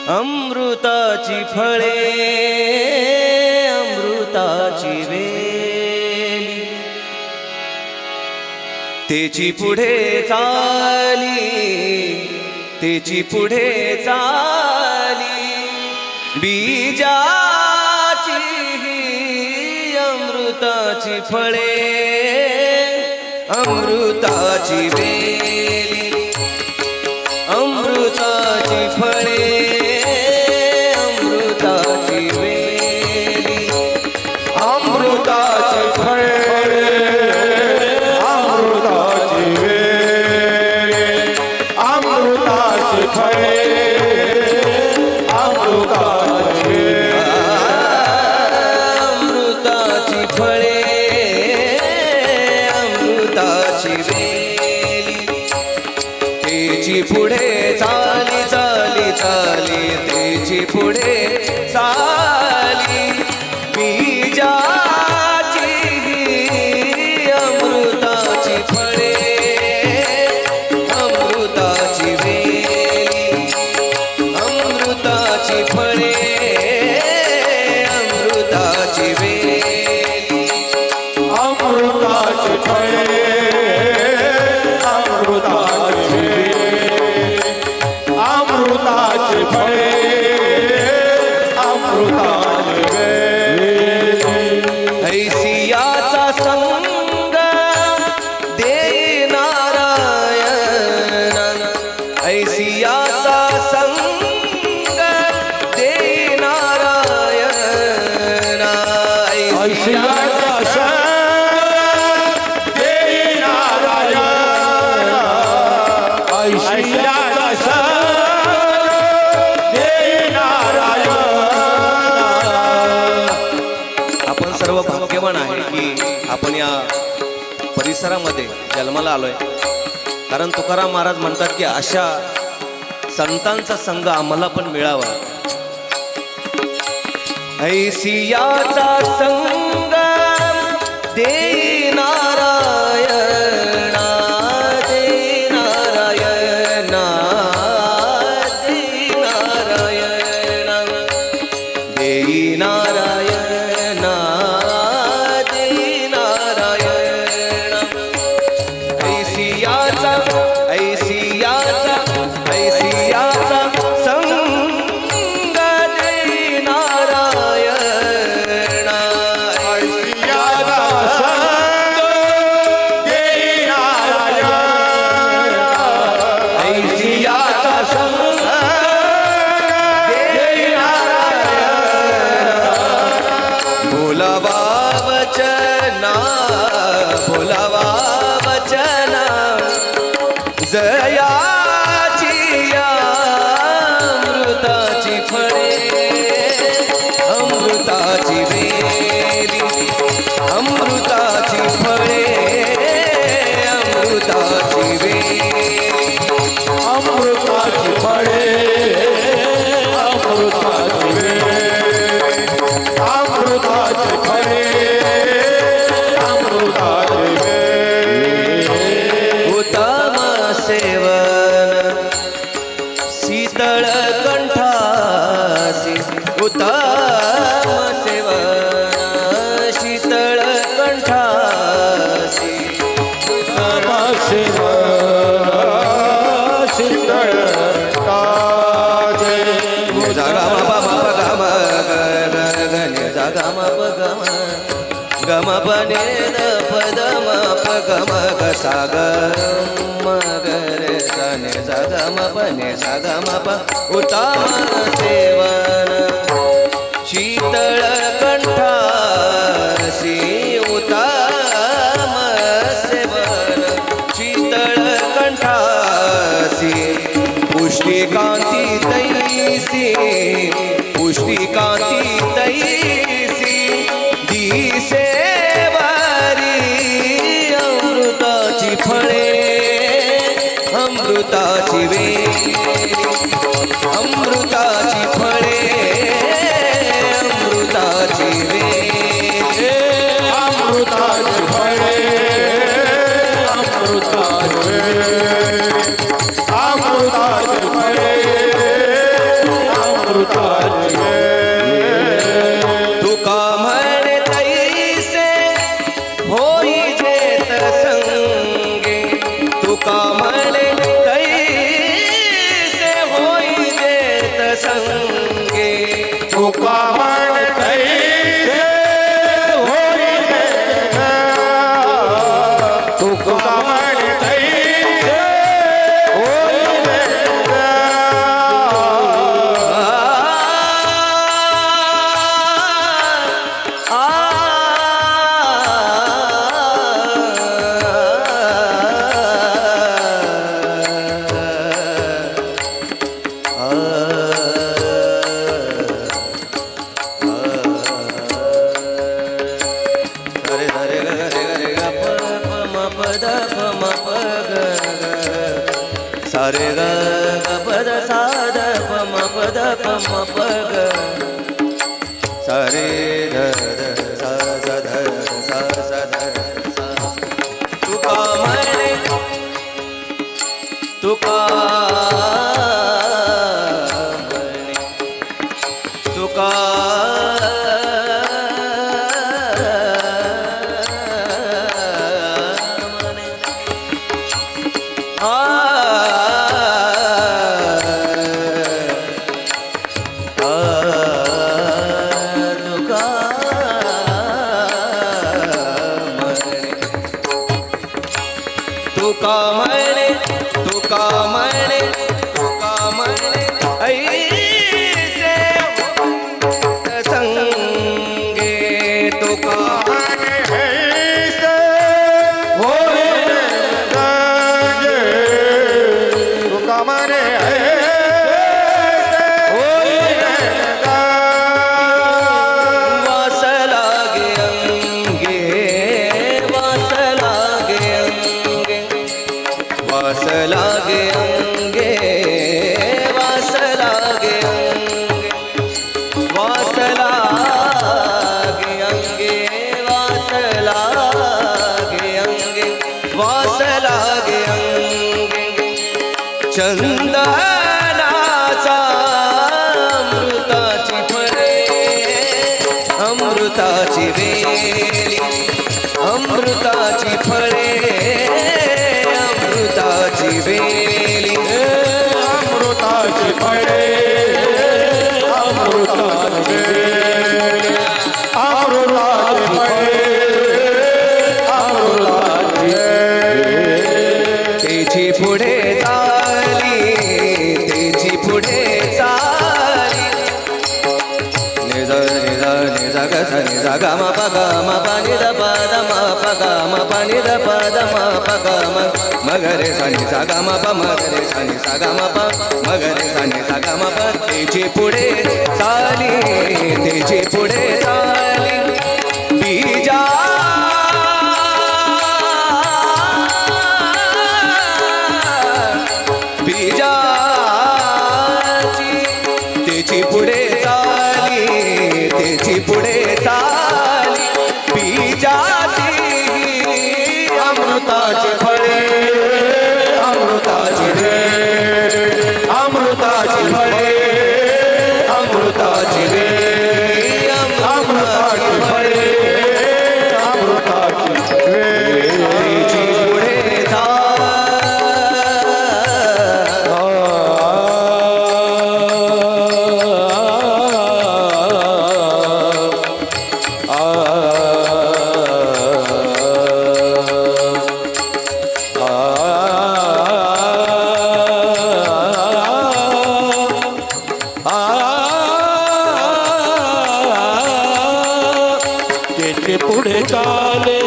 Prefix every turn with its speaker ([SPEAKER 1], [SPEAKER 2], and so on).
[SPEAKER 1] अमृताची फळे अमृताची वेली तेची पुढे चाली तेची पुढे चाली बीजाची ही अमृताची फळे अमृताची वेली अमृताची फळे अमृताची वेली
[SPEAKER 2] अमृताची फळे अमृताची वेली अमृताची फळे अमृताची
[SPEAKER 1] अमृताची फळे अमृताची वेली तेची पुढे चाली चाली चाली तेची पुढे चाली बीजाची ही अमृताची फळे अमृताची वेली अमृताची फळे अमृताची वेली
[SPEAKER 2] अमृताची फळे अमृताची अमृताची फळे अमृताची वेली
[SPEAKER 1] ऐसियाचा संग देई नारायण ऐसियाचा संग देई नारायण
[SPEAKER 2] ऐसियाचा संग देई नारायण ऐसियाचा संग देई नारायण
[SPEAKER 1] आपण सर्व भाग्यवान आहे की आपण या परिसरामध्ये जन्माला आलोय. कारण तुकाराम महाराज म्हणतात की अशा संतांचा संघ आम्हाला पण मिळावा. ऐसियाचा संग देई नारायण देई नारायण देई नारायण देई नारायण देई नारायण ऐसियाचा ऐसियाचा ऐसियाचा संग देई नारायण
[SPEAKER 2] ऐसियाचा संग देई नारायण
[SPEAKER 1] ऐसियाचा संग देई नारायण बोलावा वचना बोलावा वचना जयाची अमृताची फळे अमृताची वेली अमृताची फळे अमृताची वेली
[SPEAKER 2] अमृताची फळे अमृताची वेली अमृताची फळे अमृताची वेली
[SPEAKER 1] उत्तम सेवन शीतळ कंठासी उत्तम सेवन शीतळ कंठासी
[SPEAKER 2] शीतळ काजे
[SPEAKER 1] जागा मा प ग म ग ग ग जागा मा प ग म ग म प ने द प द म प ग म ग सा ग म ग रे सा ने सा ग म प ने सा ग म प उत्तम सेवन शीतळ कंठासी उत्तम सेवन शीतळ कंठासी पुष्टिकांती तैसी पुष्टिकांती तैसी दिसे वारी अमृताची फळे अमृताची वेली अमृताची फळे अमृताची वेली
[SPEAKER 2] अमृताची फळे अमृताची वेली अमृताची फळे
[SPEAKER 1] संगे
[SPEAKER 2] तुका मन तैसे होईले ग. तुका मन तैसे होईले ग.
[SPEAKER 1] सारे ग पद साध पम पद पम पग सारे ध सा स ध सा स ध सा. तुका म्हणे तुका म्हणे तुका म्हणे तुका म्हणे तुका म्हणे तुका म्हणे ऐसे संगे तुका
[SPEAKER 2] मन ऐसे होईले ग. तुका मन ऐसे होईले ग.
[SPEAKER 1] वास लागे अंगे वास लागे अंगे वास लागे अंगे वास लागे अंगे वास लागे अंगे वास लागे अंगे वास लागे अंगे चंदनाचा अमृताची फळे अमृताची वेली अमृताची फळे अमृताची वेली
[SPEAKER 2] अमृताची फळे अमृताची वेली. अमृताची फळे अमृताची वेली.
[SPEAKER 1] तेची पुढे चाली तेची पुढे चाली निज निज निज ग स निज ग म प ग म प नि द प द म प ग म प नि द प द म प ग म म ग रे स नि स ग म प म ग रे स नि स ग म प म ग रे स नि स ग म प. तेची पुढे चाली तेची पुढे चाली बीजा बीजाची तेची पुढे चाली तेची पुढे चाली बीजाची
[SPEAKER 2] अमृताची फळे अमृताची वेली. अमृताची फळे
[SPEAKER 1] अमृताची वेली
[SPEAKER 2] अमृताची फळे अमृताची वेली.
[SPEAKER 1] तेची पुढे
[SPEAKER 2] तेचे पुढे चाले